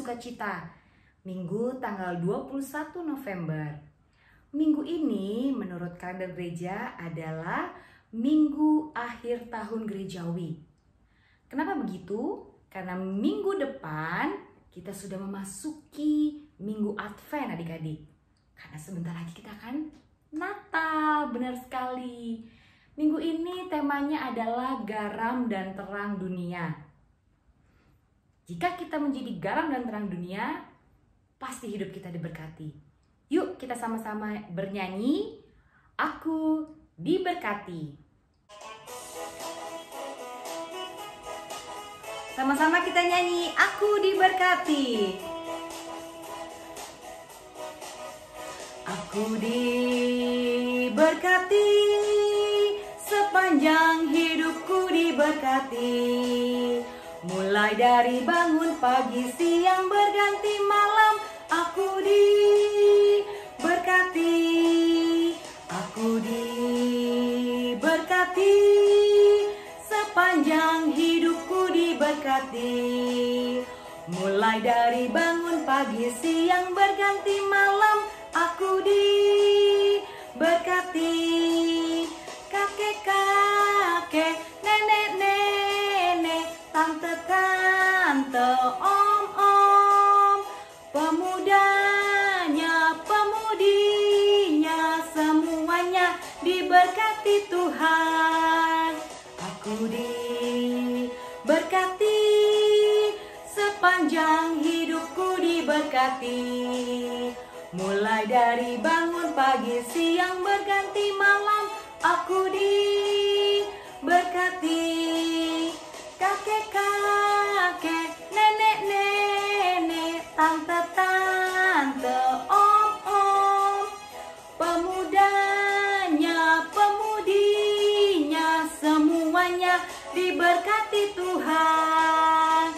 Sukacita, Minggu tanggal 21 November. Minggu ini menurut kalender gereja adalah Minggu akhir tahun gerejawi. Kenapa begitu? Karena minggu depan kita sudah memasuki Minggu Advent adik-adik. Karena sebentar lagi kita akan Natal, benar sekali. Minggu ini temanya adalah garam dan terang dunia. Jika kita menjadi garam dan terang dunia, pasti hidup kita diberkati. Yuk kita sama-sama bernyanyi, Aku Diberkati. Sama-sama kita nyanyi, Aku Diberkati. Aku diberkati, sepanjang hidupku diberkati. Mulai dari bangun pagi, siang berganti malam, aku diberkati. Aku diberkati, sepanjang hidupku diberkati. Mulai dari bangun pagi, siang berganti malam, aku diberkati. Kakek-kakek, nenek-nenek, tante-tante, om-om, pemudanya, pemudinya, semuanya diberkati Tuhan. Aku diberkati, sepanjang hidupku diberkati. Mulai dari bangun pagi, siang berganti malam, aku diberkati. Kakek-kakek, nenek-nenek, tante-tante, om-om, pemudanya, pemudinya, semuanya diberkati Tuhan.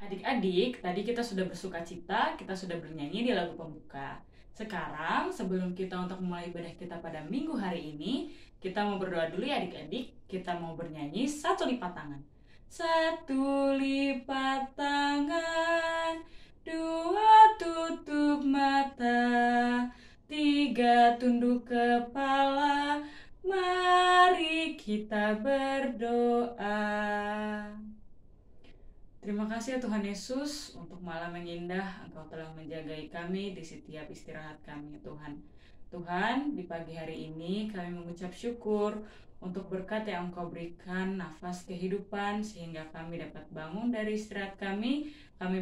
Adik-adik, tadi kita sudah bersukacita, kita sudah bernyanyi di lagu pembuka. Sekarang, sebelum kita untuk memulai ibadah kita pada minggu hari ini, kita mau berdoa dulu ya adik-adik. Kita mau bernyanyi satu lipat tangan. Satu lipat tangan, dua tutup mata, tiga tunduk kepala, mari kita berdoa. Terima kasih ya Tuhan Yesus untuk malam yang indah. Engkau telah menjagai kami di setiap istirahat kami ya Tuhan. Tuhan, di pagi hari ini kami mengucap syukur untuk berkat yang Engkau berikan, nafas kehidupan, sehingga kami dapat bangun dari istirahat kami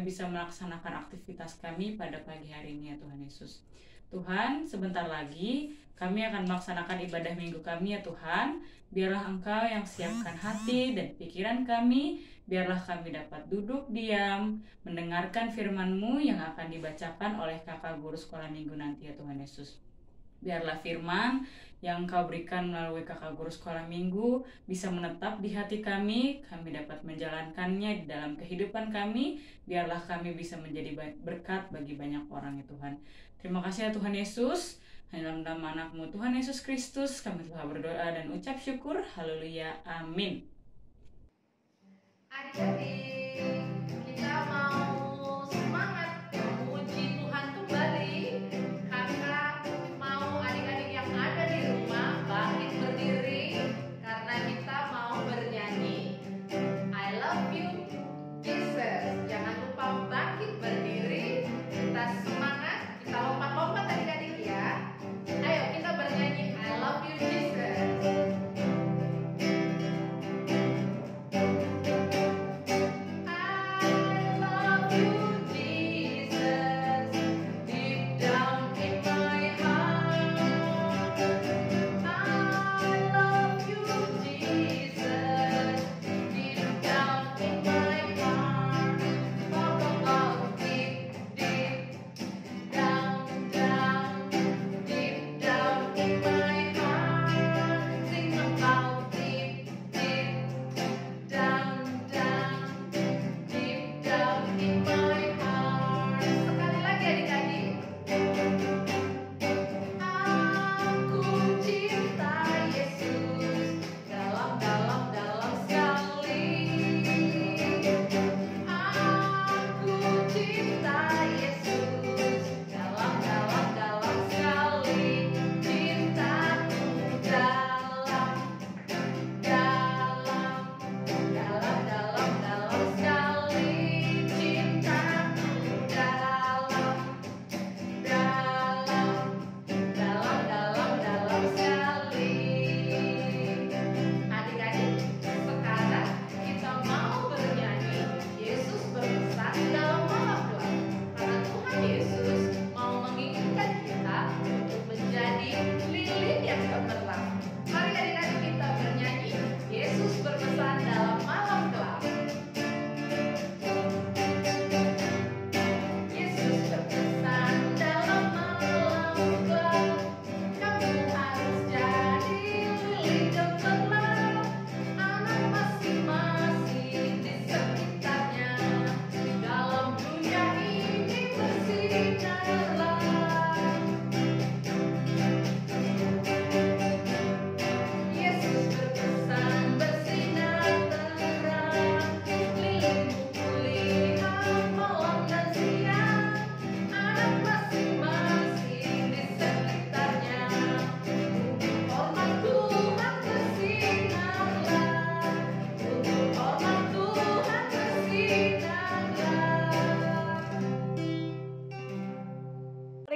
bisa melaksanakan aktivitas kami pada pagi hari ini ya Tuhan Yesus. Tuhan, sebentar lagi kami akan melaksanakan ibadah minggu kami ya Tuhan. Biarlah Engkau yang siapkan hati dan pikiran kami. Biarlah kami dapat duduk diam, mendengarkan firman-Mu yang akan dibacakan oleh kakak guru sekolah minggu nanti ya Tuhan Yesus. Biarlah firman yang Engkau berikan melalui kakak guru sekolah minggu bisa menetap di hati kami dapat menjalankannya di dalam kehidupan kami. Biarlah kami bisa menjadi berkat bagi banyak orang ya Tuhan. Terima kasih ya Tuhan Yesus. Hanya dalam nama anak-Mu Tuhan Yesus Kristus kami telah berdoa dan ucap syukur. Haleluya. Amin. Adik-adik, kita mau semangat memuji Tuhan kembali, karena mau adik-adik yang ada di rumah bangkit berdiri, karena kita mau bernyanyi I love you Jesus. Jangan lupa bangkit berdiri, kita semangat, kita lompat-lompat adik-adik ya. Ayo kita bernyanyi I love you Jesus.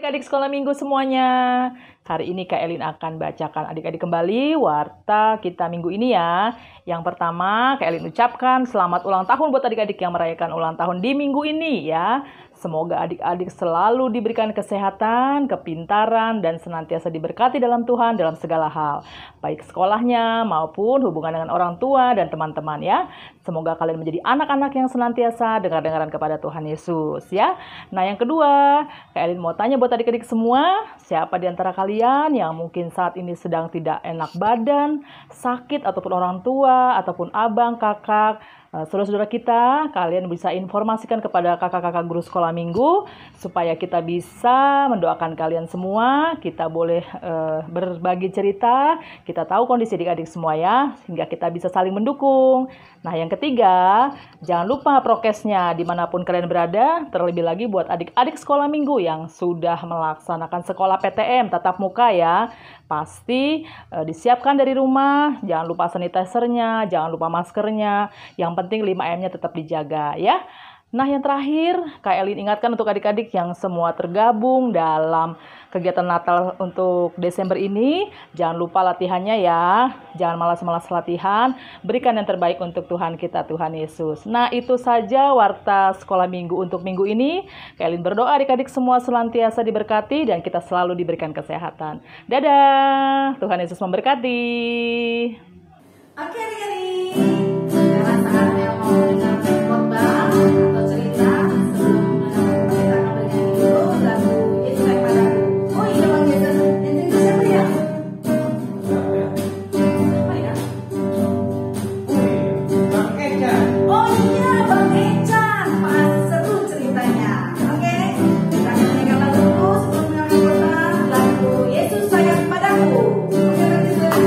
adik-adik sekolah minggu semuanya. Hari ini Kak Elin akan bacakan adik-adik kembali warta kita minggu ini ya. Yang pertama, Kak Elin ucapkan selamat ulang tahun buat adik-adik yang merayakan ulang tahun di minggu ini ya. Semoga adik-adik selalu diberikan kesehatan, kepintaran, dan senantiasa diberkati dalam Tuhan dalam segala hal. Baik sekolahnya maupun hubungan dengan orang tua dan teman-teman ya. Semoga kalian menjadi anak-anak yang senantiasa dengar-dengaran kepada Tuhan Yesus ya. Nah yang kedua, Kak Elin mau tanya buat adik-adik semua, siapa di antara kalian yang mungkin saat ini sedang tidak enak badan, sakit ataupun orang tua, ataupun abang, kakak, saudara-saudara kita, kalian bisa informasikan kepada kakak-kakak guru sekolah minggu supaya kita bisa mendoakan kalian semua. Kita boleh berbagi cerita, kita tahu kondisi adik-adik semua ya, sehingga kita bisa saling mendukung. Nah yang ketiga, jangan lupa prokesnya dimanapun kalian berada, terlebih lagi buat adik-adik sekolah minggu yang sudah melaksanakan sekolah PTM tatap muka ya. Pasti disiapkan dari rumah, jangan lupa sanitizer-nya, jangan lupa maskernya, yang penting 5M-nya tetap dijaga ya. Nah yang terakhir, Kak Elin ingatkan untuk adik-adik yang semua tergabung dalam kegiatan Natal untuk Desember ini, jangan lupa latihannya ya, jangan malas-malas latihan, berikan yang terbaik untuk Tuhan kita, Tuhan Yesus. Nah itu saja warta sekolah minggu untuk minggu ini. Kak Elin berdoa adik-adik semua senantiasa diberkati dan kita selalu diberikan kesehatan. Dadah, Tuhan Yesus memberkati. Oke adik-adik, sekarang saatnya mau mendengarkan khotbah atau cerita. Sebelum mendengarkan kita akan bernyanyi dulu lagu Yesus Sayang Padaku. Oh iya Bang Yesus, yang cerita siapa ya? Siapa ya? Oh iya Bang Ecan, pas seru ceritanya. Oke, kita akan menyanyikan lagu dulu sebelum mendengarkan khotbah, lagu Yesus Sayang Padaku. Oke Bang Yesus.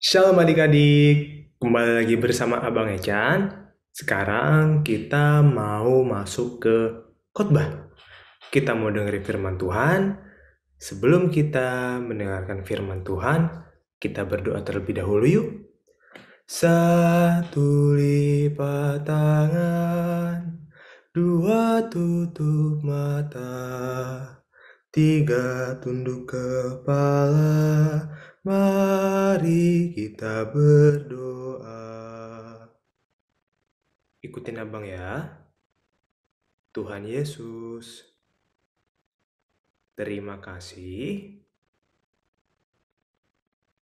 Shalom adik-adik, kembali lagi bersama Abang Ecan. Sekarang kita mau masuk ke khotbah. Kita mau dengerin firman Tuhan. Sebelum kita mendengarkan firman Tuhan, kita berdoa terlebih dahulu yuk. Satu lipat tangan, dua tutup mata, tiga tunduk kepala. Mari kita berdoa. Ikutin abang ya. Tuhan Yesus, terima kasih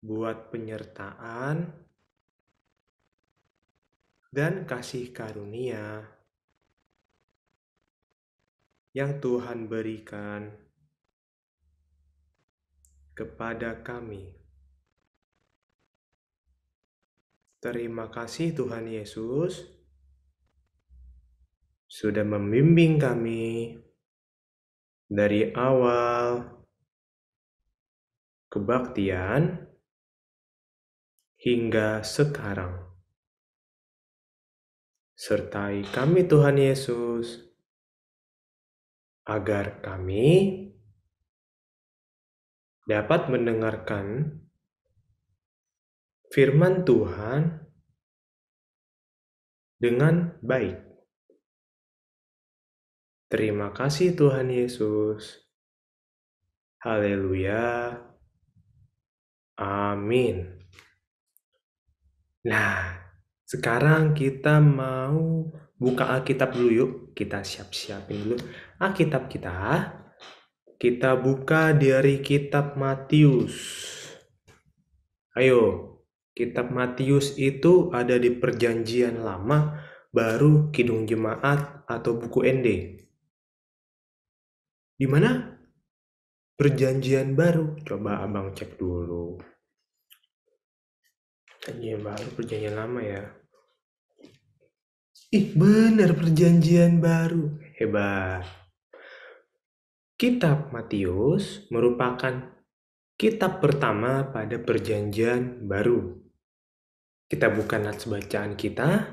buat penyertaan dan kasih karunia yang Tuhan berikan kepada kami. Terima kasih Tuhan Yesus sudah membimbing kami dari awal kebaktian hingga sekarang. Sertai kami Tuhan Yesus, agar kami dapat mendengarkan firman Tuhan dengan baik. Terima kasih Tuhan Yesus. Haleluya. Amin. Nah, sekarang kita mau buka Alkitab dulu yuk. Kita siap-siapin dulu Alkitab kita. Kita buka dari kitab Matius. Ayo, kitab Matius itu ada di Perjanjian Lama, baru Kidung Jemaat atau buku ND. Di mana? Perjanjian Baru. Coba abang cek dulu. Perjanjian Baru, Perjanjian Lama ya. Ih, bener Perjanjian Baru. Hebat. Kitab Matius merupakan kitab pertama pada Perjanjian Baru. Kita buka nats bacaan kita.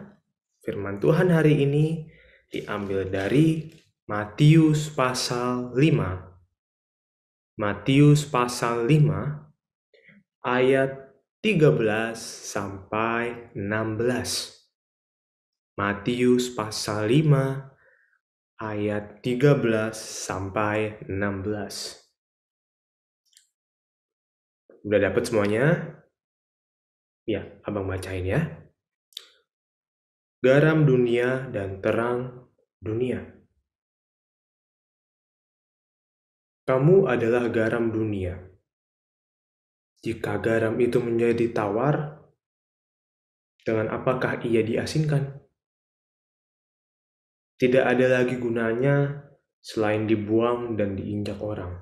Firman Tuhan hari ini diambil dari Matius pasal 5. Matius pasal 5 ayat 13 sampai 16. Matius pasal 5 ayat 13 sampai 16. Udah dapat semuanya? Ya, abang bacain ya. Garam dunia dan terang dunia. Kamu adalah garam dunia. Jika garam itu menjadi tawar, dengan apakah ia diasinkan? Tidak ada lagi gunanya selain dibuang dan diinjak orang.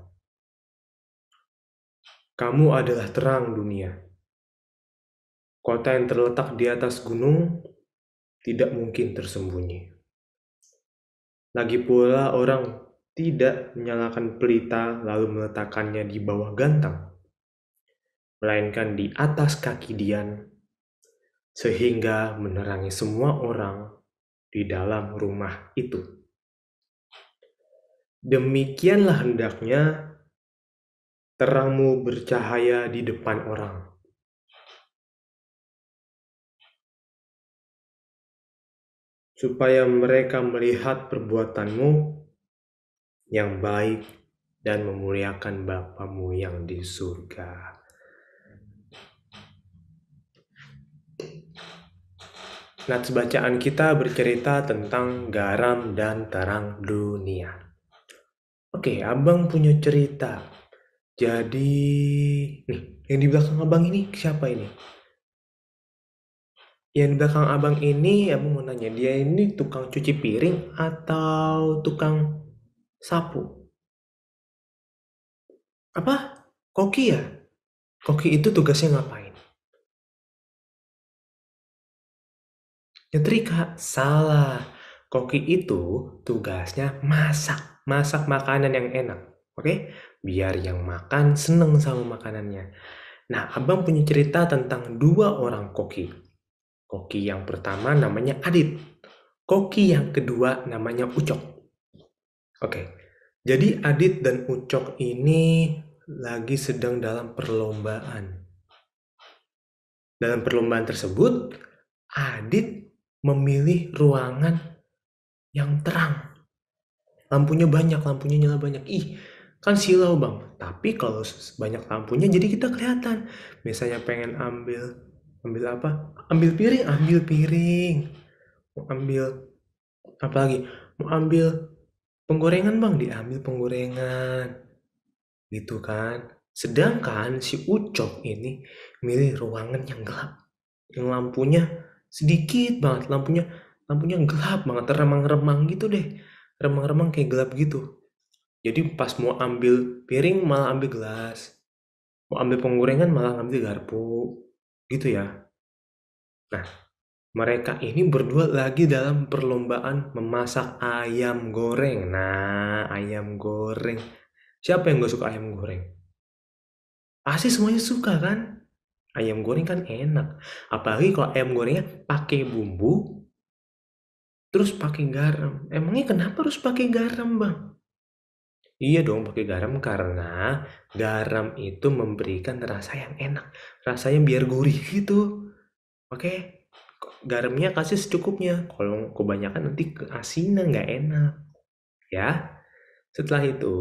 Kamu adalah terang dunia. Kota yang terletak di atas gunung tidak mungkin tersembunyi. Lagi pula orang tidak menyalakan pelita lalu meletakkannya di bawah gantang, melainkan di atas kaki dian, sehingga menerangi semua orang di dalam rumah itu. Demikianlah hendaknya terangmu bercahaya di depan orang, supaya mereka melihat perbuatanmu yang baik dan memuliakan Bapamu yang di surga. Nats bacaan kita bercerita tentang garam dan terang dunia. Oke, abang punya cerita. Jadi, nih, yang di belakang abang ini siapa ini? Yang di belakang abang ini, abang mau nanya, dia ini tukang cuci piring atau tukang sapu? Apa? Koki ya? Koki itu tugasnya ngapain? Nyetrika. Salah. Koki itu tugasnya masak. Masak makanan yang enak. Oke? Biar yang makan seneng sama makanannya. Nah, abang punya cerita tentang 2 orang koki. Koki yang pertama namanya Adit. Koki yang kedua namanya Ucok. Oke. Jadi Adit dan Ucok ini lagi sedang dalam perlombaan. Dalam perlombaan tersebut, Adit memilih ruangan yang terang. Lampunya banyak, lampunya nyala banyak. Ih, kan silau bang. Tapi kalau banyak lampunya jadi kita kelihatan. Misalnya pengen ambil apa? Ambil piring. Mau ambil apa lagi? Mau ambil penggorengan bang, diambil penggorengan. Gitu kan. Sedangkan si Ucok ini milih ruangan yang gelap. Yang lampunya sedikit banget, lampunya gelap banget, remang-remang gitu deh, remang-remang kayak gelap gitu. Jadi pas mau ambil piring malah ambil gelas, mau ambil penggorengan malah ambil garpu, gitu ya. Nah, mereka ini berdua lagi dalam perlombaan memasak ayam goreng. Nah, ayam goreng. Siapa yang gak suka ayam goreng? Pasti semuanya suka kan? Ayam goreng kan enak. Apalagi kalau ayam gorengnya pakai bumbu, terus pakai garam. Emangnya kenapa harus pakai garam, Bang? Iya dong pakai garam karena garam itu memberikan rasa yang enak. Rasanya biar gurih gitu. Oke, garamnya kasih secukupnya. Kalau kebanyakan nanti keasinan nggak enak. Ya, setelah itu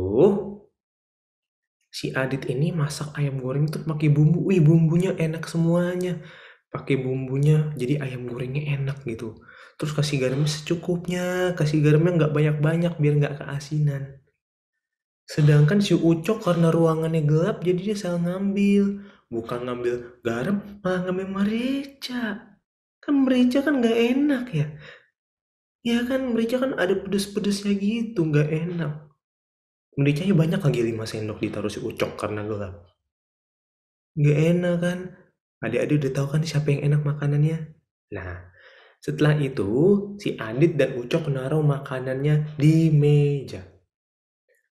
si Adit ini masak ayam goreng itu pakai bumbu. Wih, bumbunya enak semuanya. Pakai bumbunya jadi ayam gorengnya enak gitu. Terus kasih garamnya secukupnya. Kasih garamnya nggak banyak-banyak biar nggak keasinan. Sedangkan si Ucok karena ruangannya gelap jadi dia salah ngambil. Bukan ngambil garam, malah ngambil merica. Kan merica kan nggak enak ya. Ya kan merica kan ada pedes-pedesnya gitu, nggak enak. Mericanya banyak lagi 5 sendok ditaruh si Ucok karena gelap. Nggak enak kan. Adik-adik udah tahu kan siapa yang enak makanannya? Nah, setelah itu si Adit dan Ucok naruh makanannya di meja.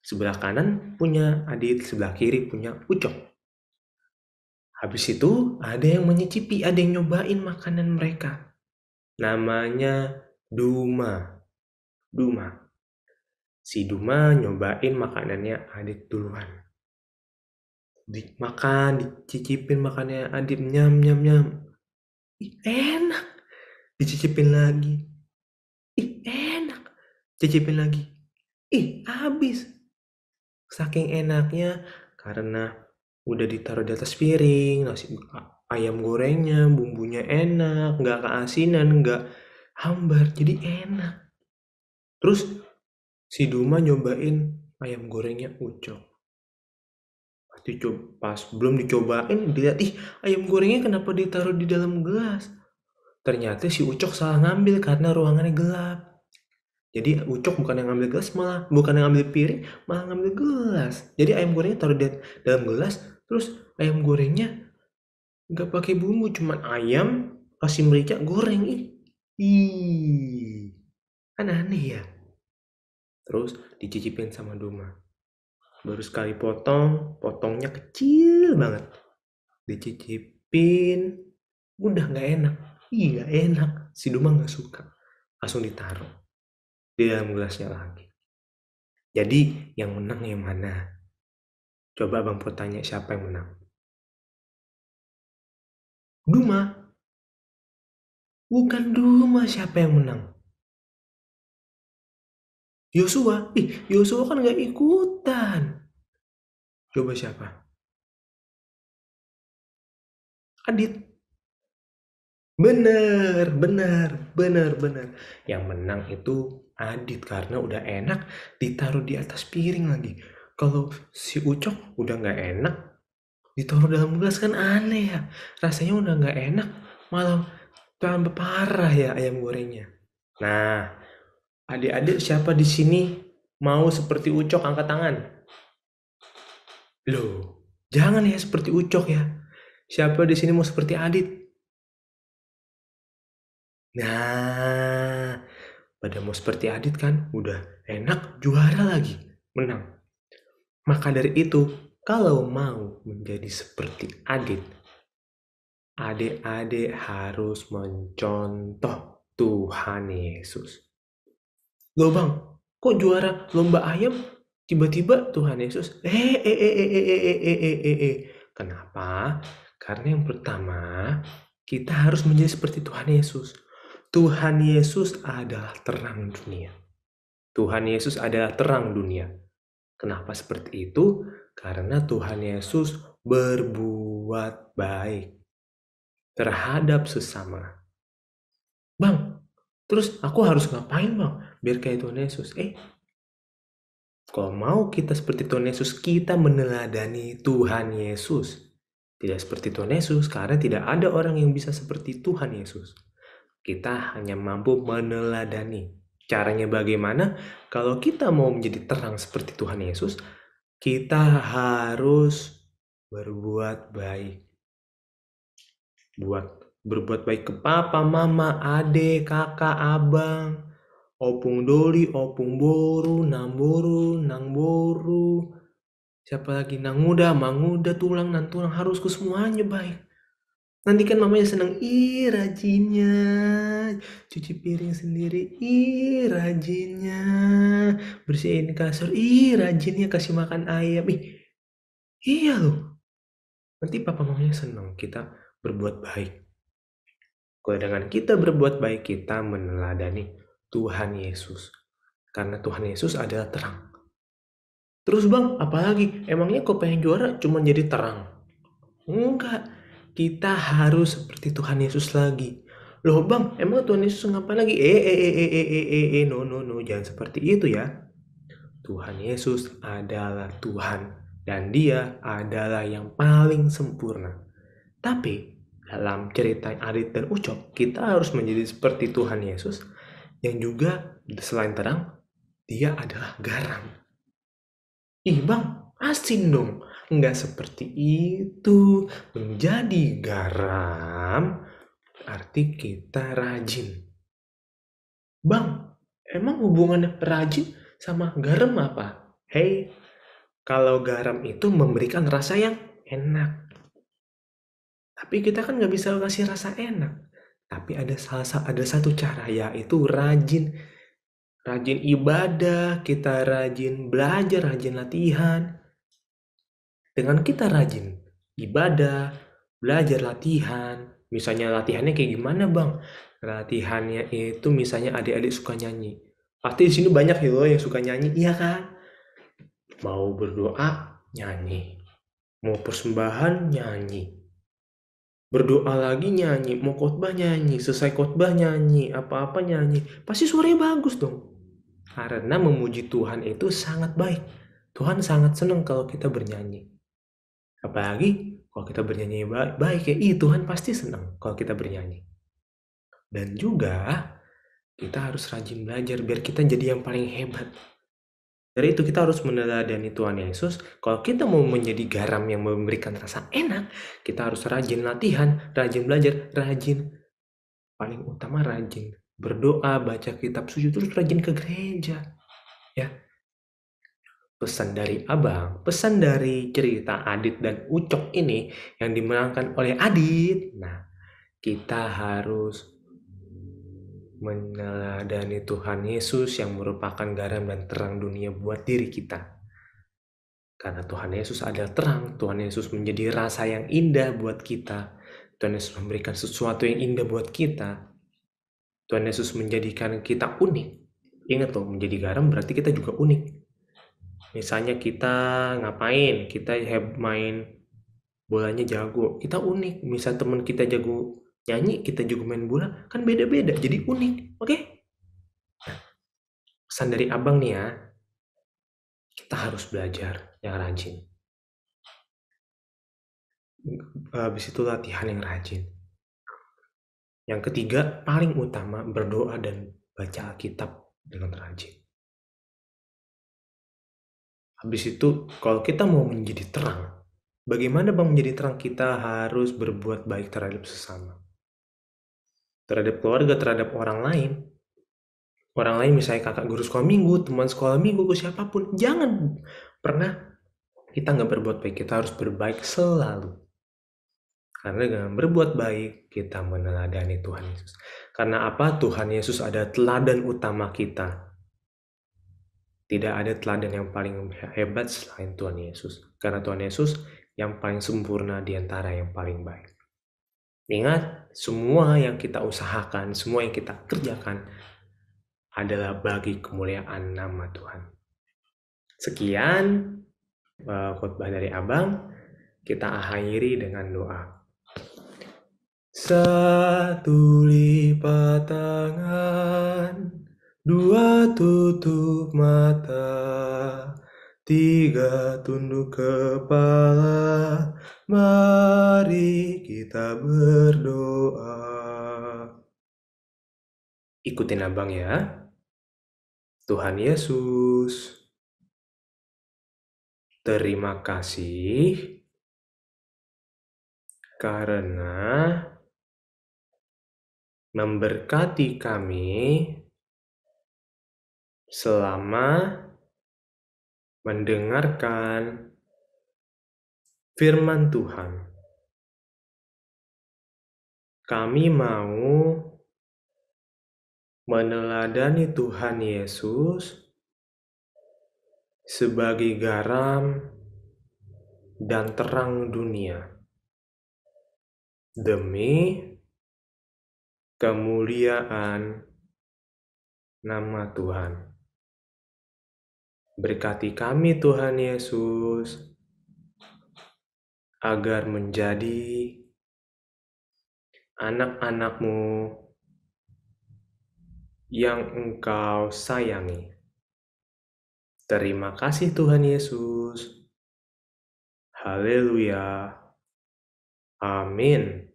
Sebelah kanan punya Adit, sebelah kiri punya Ucok. Habis itu ada yang menyicipi, ada yang nyobain makanan mereka. Namanya Duma. Si Duma nyobain makanannya Adit duluan. Dicicipin makanannya Adit, nyam. Ih, enak. Dicicipin lagi. Ih, enak. Cicipin lagi. Ih, habis. Saking enaknya karena udah ditaruh di atas piring, ayam gorengnya, bumbunya enak, nggak keasinan, nggak hambar, jadi enak. Terus si Duma nyobain ayam gorengnya Ucok. Pas belum dicobain, dilihat, ih ayam gorengnya kenapa ditaruh di dalam gelas? Ternyata si Ucok salah ngambil karena ruangannya gelap. Jadi Ucok bukan yang ngambil gelas, bukan yang ngambil piring, malah ngambil gelas. Jadi ayam gorengnya taruh di dalam gelas, terus ayam gorengnya nggak pakai bumbu, cuman ayam kasih merica goreng. Ih, kan aneh ya. Terus dicicipin sama Duma. Baru sekali potongnya kecil banget. Dicicipin, udah nggak enak. Ih, nggak enak. Si Duma nggak suka. Langsung ditaruh di dalam gelasnya lagi. Jadi yang menang yang mana? Coba Bang Pro tanya siapa yang menang? Duma. Bukan Duma, siapa yang menang? Yosua. Yosua kan gak ikutan. Coba siapa? Adit. Bener. Yang menang itu Adit karena udah enak ditaruh di atas piring lagi. Kalau si Ucok udah gak enak ditaruh dalam gelas kan aneh ya. Rasanya udah gak enak malah tambah parah ya ayam gorengnya. Nah, adik-adik siapa di sini mau seperti Ucok angkat tangan? Loh, jangan ya seperti Ucok ya. Siapa di sini mau seperti Adit? Nah, pada mau seperti Adit kan, udah enak, juara lagi, menang. Maka dari itu, kalau mau menjadi seperti Adit, adik-adik harus mencontoh Tuhan Yesus. Loh Bang, kok juara lomba ayam tiba-tiba Tuhan Yesus? Kenapa? Karena yang pertama, kita harus menjadi seperti Tuhan Yesus. Tuhan Yesus adalah terang dunia. Tuhan Yesus adalah terang dunia. Kenapa seperti itu? Karena Tuhan Yesus berbuat baik terhadap sesama. Bang, terus aku harus ngapain Bang? Biar kayak Tuhan Yesus. Kalau mau kita seperti Tuhan Yesus, kita meneladani Tuhan Yesus. Tidak seperti Tuhan Yesus, karena tidak ada orang yang bisa seperti Tuhan Yesus. Kita hanya mampu meneladani. Caranya bagaimana? Kalau kita mau menjadi terang seperti Tuhan Yesus, kita harus berbuat baik. Berbuat baik ke papa, mama, adik, kakak, abang, opung doli, opung boru, nang boru, siapa lagi, nang muda, mang muda, tulang, nan tulang, harus ke semuanya baik. Nanti kan mamanya senang, ih rajinnya, cuci piring sendiri, ih rajinnya, bersihin kasur, ih rajinnya kasih makan ayam, iya loh. Nanti papa mamanya senang kita berbuat baik. Kalau dengan kita berbuat baik, kita meneladani Tuhan Yesus. Karena Tuhan Yesus adalah terang. Terus bang, apalagi? Emangnya kau pengen juara cuma jadi terang? Enggak, kita harus seperti Tuhan Yesus lagi. Loh bang, emang Tuhan Yesus ngapain lagi? No, jangan seperti itu ya. Tuhan Yesus adalah Tuhan dan Dia adalah yang paling sempurna. Tapi dalam cerita Adit dan Ucok, kita harus menjadi seperti Tuhan Yesus yang juga selain terang, Dia adalah garam. Ih bang, asin dong. Nggak seperti itu. Menjadi garam berarti kita rajin. Bang, emang hubungannya rajin sama garam apa? Hei, kalau garam itu memberikan rasa yang enak. Tapi kita kan nggak bisa kasih rasa enak. Tapi ada satu cara, yaitu rajin. Rajin ibadah, kita rajin belajar, rajin latihan. Dengan kita rajin ibadah, belajar latihan, misalnya latihannya kayak gimana bang? Latihannya itu misalnya adik-adik suka nyanyi. Pasti di sini banyak ya loh yang suka nyanyi, iya kan? Mau berdoa, nyanyi. Mau persembahan, nyanyi. Berdoa lagi nyanyi, mau khotbah nyanyi, selesai khotbah nyanyi, apa-apa nyanyi. Pasti suaranya bagus dong. Karena memuji Tuhan itu sangat baik. Tuhan sangat senang kalau kita bernyanyi. Apalagi kalau kita bernyanyi baik ya, Tuhan pasti senang kalau kita bernyanyi. Dan juga kita harus rajin belajar biar kita jadi yang paling hebat. Dari itu kita harus meneladani Tuhan Yesus. Kalau kita mau menjadi garam yang memberikan rasa enak, kita harus rajin latihan, rajin belajar, rajin. Paling utama rajin berdoa, baca kitab suci, terus rajin ke gereja. Ya. Pesan dari Abang, pesan dari cerita Adit dan Ucok ini yang dimenangkan oleh Adit. Nah, kita harus meneladani Tuhan Yesus yang merupakan garam dan terang dunia buat diri kita. Karena Tuhan Yesus adalah terang, Tuhan Yesus menjadi rasa yang indah buat kita. Tuhan Yesus memberikan sesuatu yang indah buat kita. Tuhan Yesus menjadikan kita unik. Ingat loh, menjadi garam berarti kita juga unik. Misalnya kita ngapain, kita main bolanya jago, kita unik. Misal teman kita jago nyanyi, kita juga main bola, kan beda-beda, jadi unik, oke? Pesan dari Abang nih ya, kita harus belajar yang rajin. Habis itu latihan yang rajin. Yang ketiga, paling utama, berdoa dan baca Alkitab dengan rajin. Habis itu, kalau kita mau menjadi terang, bagaimana bang menjadi terang? Kita harus berbuat baik terhadap sesama. Terhadap keluarga, terhadap orang lain. Orang lain misalnya kakak guru sekolah minggu, teman sekolah minggu, ke siapapun. Jangan pernah kita nggak berbuat baik. Kita harus berbaik selalu. Karena dengan berbuat baik, kita meneladani Tuhan Yesus. Karena apa? Tuhan Yesus ada teladan utama kita. Tidak ada teladan yang paling hebat selain Tuhan Yesus. Karena Tuhan Yesus yang paling sempurna di antara yang paling baik. Ingat, semua yang kita usahakan, semua yang kita kerjakan adalah bagi kemuliaan nama Tuhan. Sekian khotbah dari Abang. Kita akhiri dengan doa. Satu lipat tangan, dua tutup mata, tiga tunduk kepala, mari kita berdoa. Ikutin Abang ya. Tuhan Yesus, terima kasih karena memberkati kami selama mendengarkan firman Tuhan. Kami mau meneladani Tuhan Yesus sebagai garam dan terang dunia demi kemuliaan nama Tuhan. Berkati kami Tuhan Yesus agar menjadi anak-anak-Mu yang Engkau sayangi. Terima kasih Tuhan Yesus. Haleluya. Amin.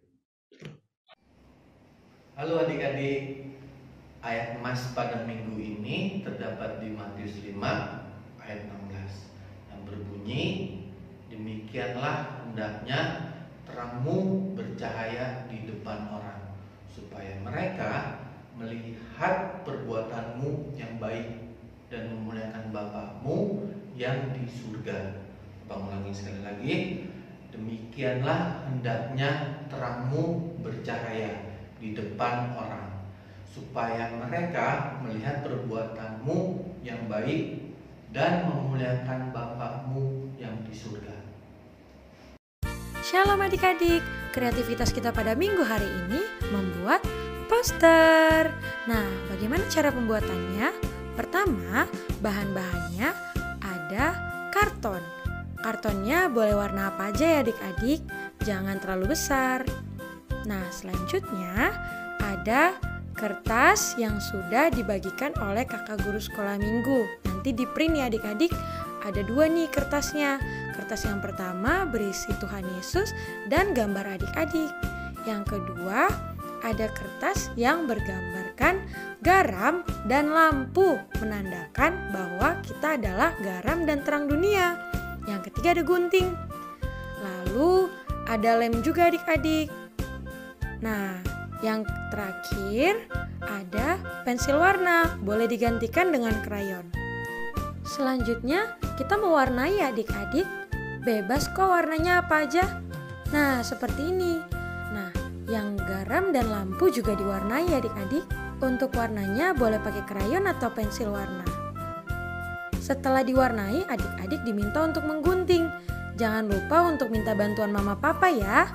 Halo adik-adik, ayat emas pada minggu ini terdapat di Matius 5 ayat 16 yang berbunyi, demikianlah hendaknya terangmu bercahaya di depan orang, supaya mereka melihat perbuatanmu yang baik dan memuliakan Bapa-Mu yang di surga. Abang ulangi sekali lagi, demikianlah hendaknya terangmu bercahaya di depan orang, supaya mereka melihat perbuatanmu yang baik dan memuliakan Bapa-Mu yang di surga. Shalom adik-adik, kreativitas kita pada minggu hari ini membuat poster. Nah, bagaimana cara pembuatannya? Pertama, bahan-bahannya ada karton. Kartonnya boleh warna apa aja ya adik-adik, jangan terlalu besar. Nah, selanjutnya ada kertas yang sudah dibagikan oleh kakak guru sekolah minggu. Nanti di print ya adik-adik, ada 2 nih kertasnya. Kertas yang pertama berisi Tuhan Yesus dan gambar adik-adik. Yang kedua, ada kertas yang bergambarkan garam dan lampu, menandakan bahwa kita adalah garam dan terang dunia. Yang ketiga ada gunting. Lalu ada lem juga adik-adik. Nah, yang terakhir ada pensil warna, boleh digantikan dengan krayon. Selanjutnya kita mewarnai adik-adik, bebas kok warnanya apa aja. Nah, seperti ini. Nah, yang garam dan lampu juga diwarnai adik-adik. Untuk warnanya boleh pakai krayon atau pensil warna. Setelah diwarnai, adik-adik diminta untuk menggunting. Jangan lupa untuk minta bantuan mama papa ya.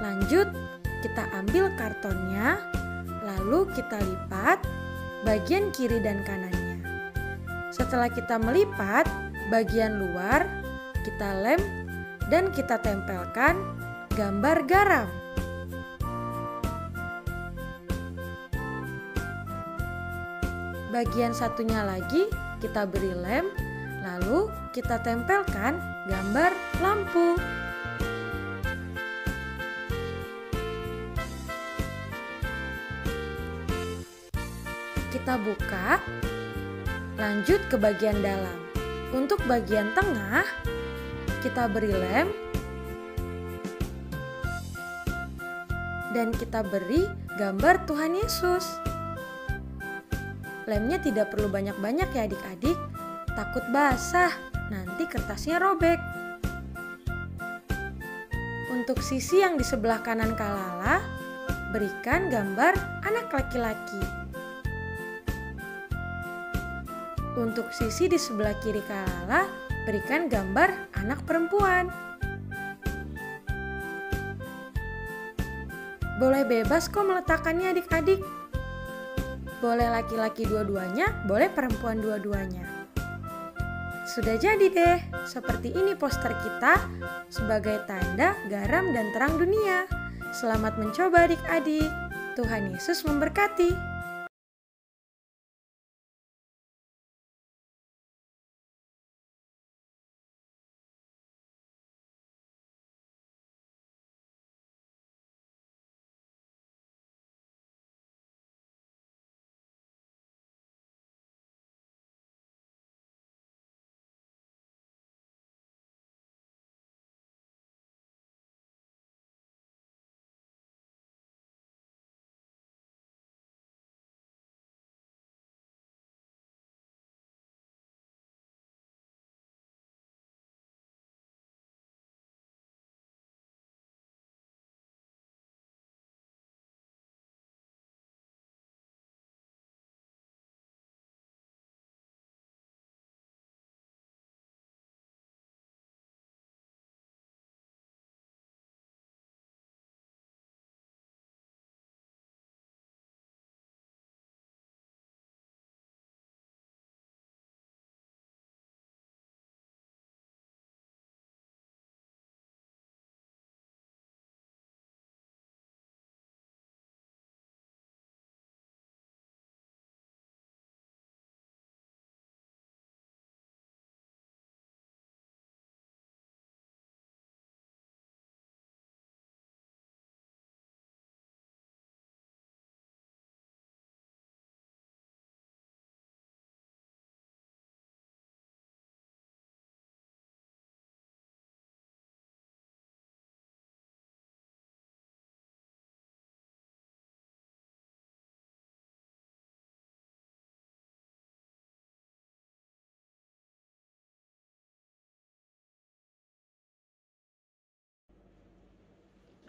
Lanjut, kita ambil kartonnya, lalu kita lipat bagian kiri dan kanannya. Setelah kita melipat, bagian luar kita lem dan kita tempelkan gambar garam. Bagian satunya lagi kita beri lem, lalu kita tempelkan gambar lampu. Kita buka, lanjut ke bagian dalam. Untuk bagian tengah, kita beri lem dan kita beri gambar Tuhan Yesus. Lemnya tidak perlu banyak-banyak ya adik-adik, takut basah, nanti kertasnya robek. Untuk sisi yang di sebelah kanan Kalala, berikan gambar anak laki-laki. Untuk sisi di sebelah kiri Kalala, berikan gambar anak perempuan. Boleh bebas kok meletakkannya adik-adik. Boleh laki-laki dua-duanya, boleh perempuan dua-duanya. Sudah jadi deh, seperti ini poster kita sebagai tanda garam dan terang dunia. Selamat mencoba adik-adik. Tuhan Yesus memberkati.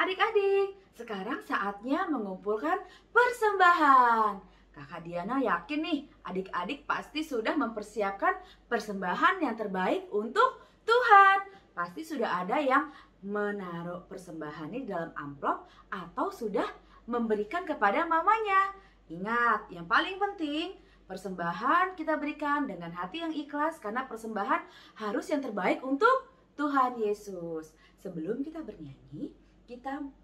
Adik-adik, sekarang saatnya mengumpulkan persembahan. Kakak Diana yakin nih, adik-adik pasti sudah mempersiapkan persembahan yang terbaik untuk Tuhan. Pasti sudah ada yang menaruh persembahan ini dalam amplop atau sudah memberikan kepada mamanya. Ingat, yang paling penting persembahan kita berikan dengan hati yang ikhlas karena persembahan harus yang terbaik untuk Tuhan Yesus. Sebelum kita bernyanyi,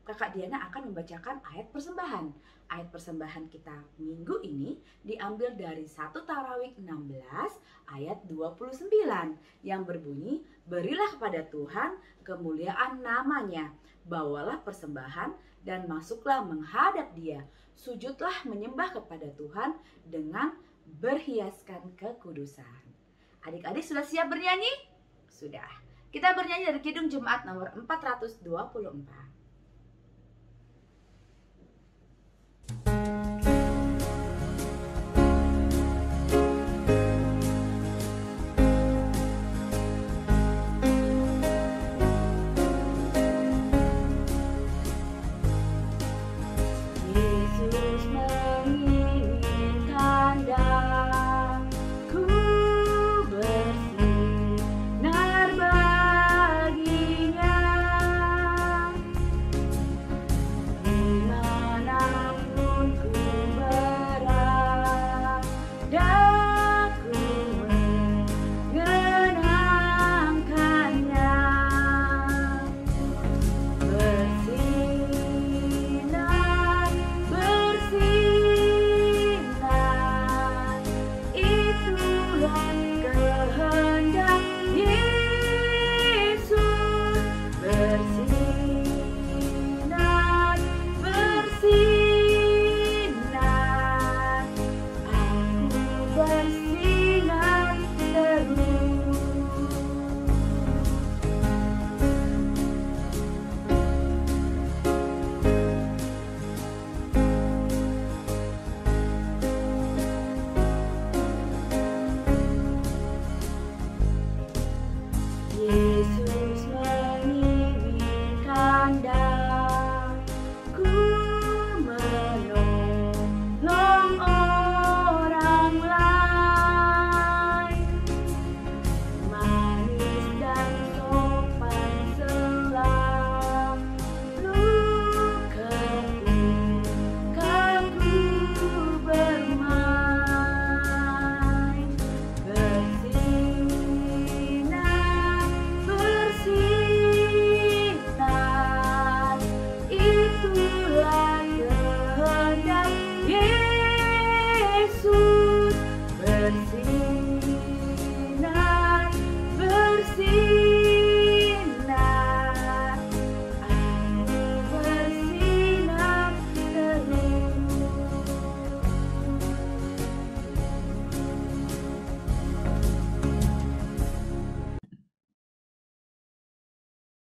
Kakak Diana akan membacakan ayat persembahan. Ayat persembahan kita minggu ini diambil dari 1 Tarawik 16 ayat 29 yang berbunyi, berilah kepada Tuhan kemuliaan namanya, bawalah persembahan dan masuklah menghadap Dia, sujudlah menyembah kepada Tuhan dengan berhiaskan kekudusan. Adik-adik sudah siap bernyanyi? Sudah. Kita bernyanyi dari Kidung Jemaat nomor 424.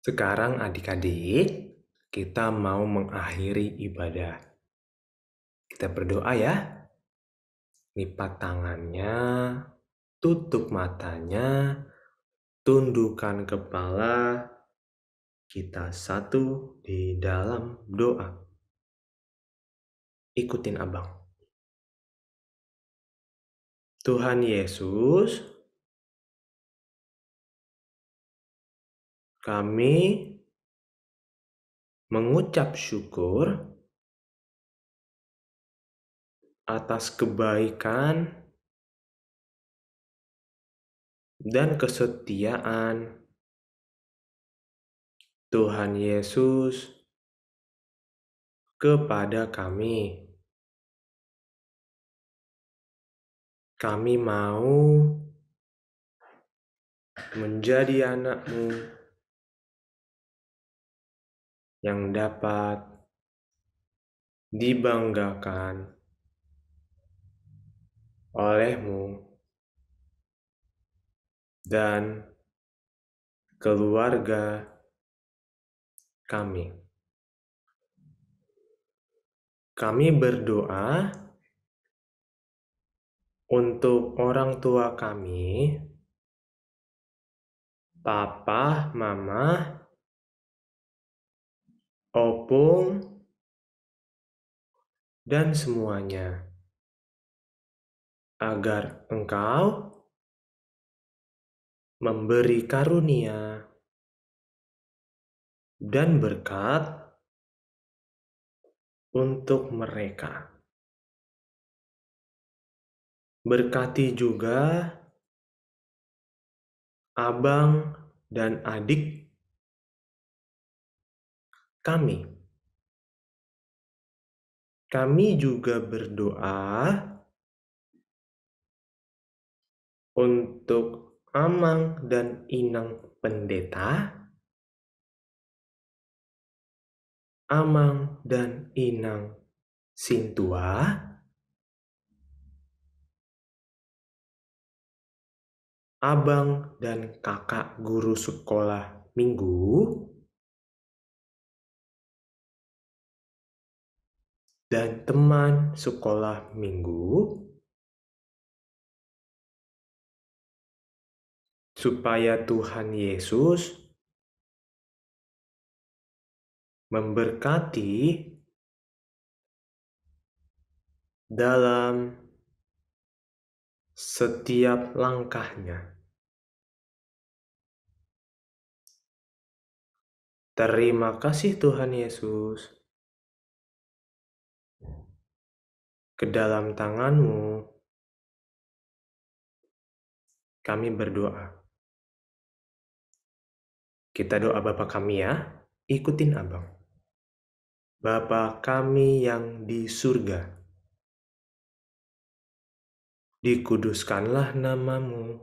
Sekarang adik-adik, kita mau mengakhiri ibadah. Kita berdoa ya. Lipat tangannya, tutup matanya, tundukkan kepala. Kita satu di dalam doa. Ikutin abang. Tuhan Yesus, kami mengucap syukur atas kebaikan dan kesetiaan Tuhan Yesus kepada kami. Kami mau menjadi anak-Mu yang dapat dibanggakan oleh-Mu dan keluarga kami. Kami berdoa untuk orang tua kami, papa, mama, opung, dan semuanya, agar Engkau memberi karunia dan berkat untuk mereka. Berkati juga abang dan adik kami. Kami juga berdoa untuk Amang dan Inang Pendeta, Amang dan Inang Sintua, abang dan kakak guru sekolah minggu, dan teman sekolah minggu, supaya Tuhan Yesus memberkati dalam setiap langkahnya. Terima kasih Tuhan Yesus. Ke dalam tangan-Mu kami berdoa. Kita doa Bapa kami ya, ikutin Abang. Bapa kami yang di surga, dikuduskanlah nama-Mu.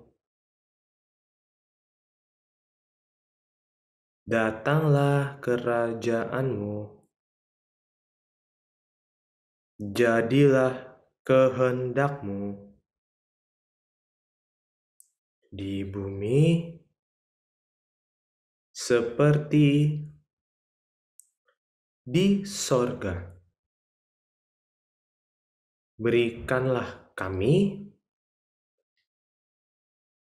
Datanglah kerajaan-Mu. Jadilah kehendak-Mu di bumi seperti di sorga. Berikanlah kami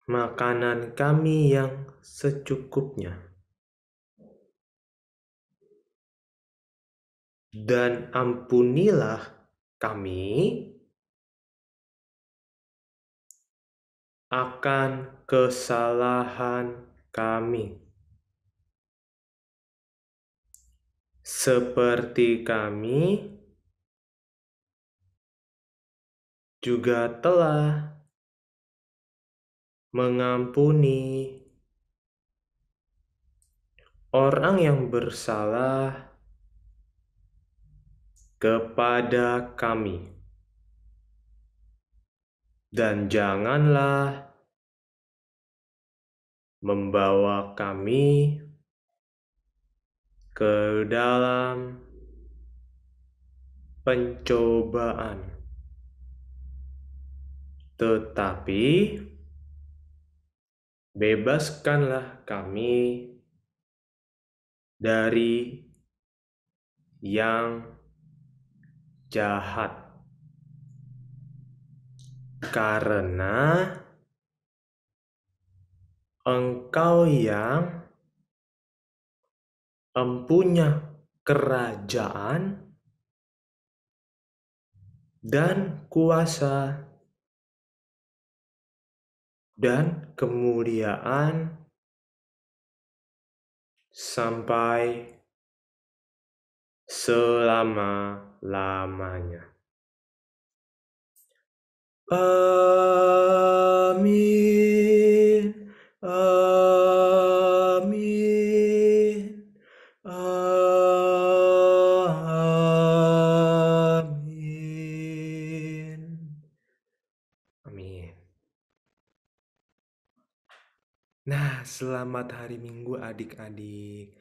makanan kami yang secukupnya. Dan ampunilah kami akan kesalahan kami, seperti kami juga telah mengampuni orang yang bersalah kepada kami. Dan janganlah membawa kami ke dalam pencobaan, tetapi bebaskanlah kami dari yang jahat. Karena Engkau yang mempunyai kerajaan dan kuasa dan kemuliaan sampai selama-lamanya. Amin. Amin. Amin. Amin. Nah, selamat hari Minggu adik-adik.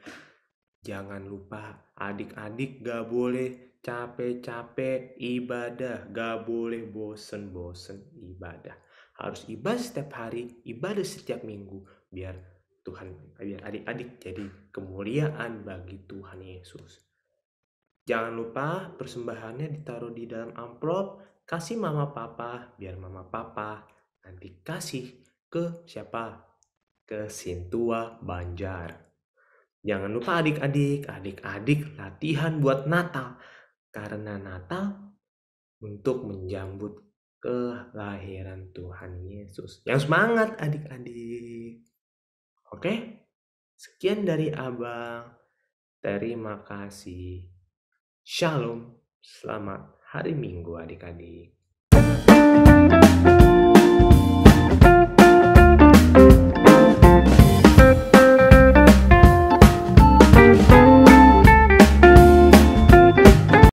Jangan lupa adik-adik gak boleh capek-capek ibadah, gak boleh bosen-bosen ibadah. Harus ibadah setiap hari, ibadah setiap minggu, biar adik-adik jadi kemuliaan bagi Tuhan Yesus. Jangan lupa persembahannya ditaruh di dalam amplop, kasih mama papa, biar mama papa nanti kasih ke siapa? Ke Sintua Banjar. Jangan lupa adik-adik latihan buat Natal. Karena Natal untuk menjambut kelahiran Tuhan Yesus. Yang semangat adik-adik. Oke? Sekian dari Abang. Terima kasih. Shalom. Selamat hari Minggu adik-adik.